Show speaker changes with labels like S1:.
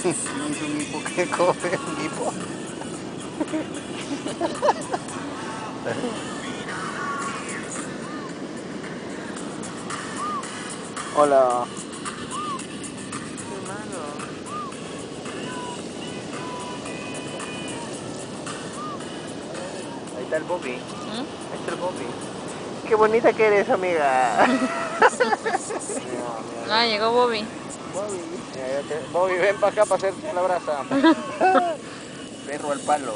S1: No es un hipo que come, un hipo. Hola.
S2: Qué malo. Ahí está el Bobby.
S3: ¿Mm?
S2: Ahí está el Bobby. Qué bonita que eres, amiga.
S3: Ah, llegó Bobby.
S2: Bobby. Bobby, ven para acá para hacerte la brasa. Perro al palo.